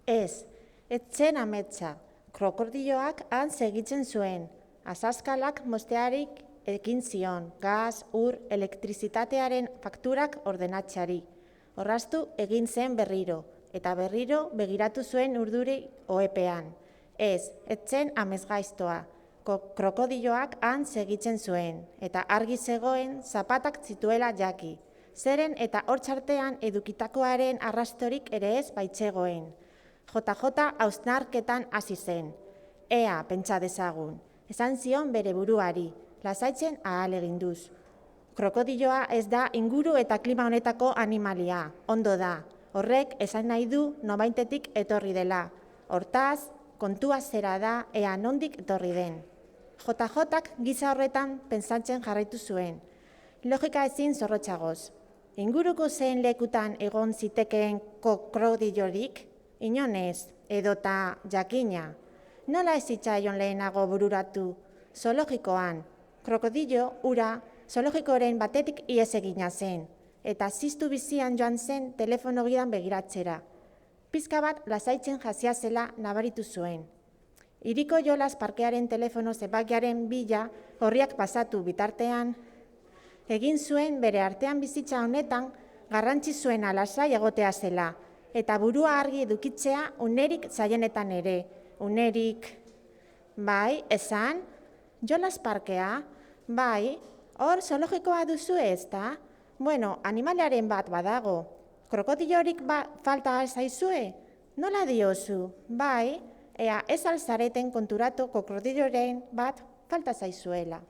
Ez, etzen ametsa, krokodilloak han segitzen zuen, azazkalak mostearik ekin zion, gaz, ur, elektrizitatearen fakturak ordenatxari. Orraztu egin zen berriro, eta berriro begiratu zuen urduri oepean. Ez, etzen amezgaiztoa, krokodilloak han segitzen zuen, eta argi zegoen zapatak zituela jaki. Zeren eta hortxartean edukitakoaren arrastorik ere ez baitzegoen. JJ hausnarketan hasi zen. Ea, pentsa dezagun. Esan zion bere buruari, lasaitzen ahaleginduz. Krokodilloa ez da inguru eta klima honetako animalia, ondo da. Horrek esan nahi du nobaitetik etorri dela. Hortaz, kontua zera da ea nondik etorri den. JJak giza horretan pentsatzen jarraitu zuen. Logika ezin zorrotxagoz. Inguruko zein lekutan egon zitekeen krokodillorik? Inonez, edota jakina. Nola ez zitzaion lehenago bururatu? Zoologikoan, krokodillo ura zoologikoren batetik ihes egina zen, eta ziztu bizian joan zen telefono gidan begiratzera. Pizka bat lasaitzen jasia zela nabaritu zuen. Hiriko jolas parkearen telefono zebakiaren bila horriak pasatu bitartean, egin zuen bere artean bizitza honetan garrantzi zuena lasai egotea zela, eta burua argi edukitzea unerik zaienetan ere. Unerik, bai, esan, jolas parkea, bai, hor zoologikoa duzu ez da? Bueno, animaliaren bat badago. Krokodillorik falta zaizue? Nola diozu? Bai, ea ez alzareten konturatu krokodilloren bat falta zaizuela.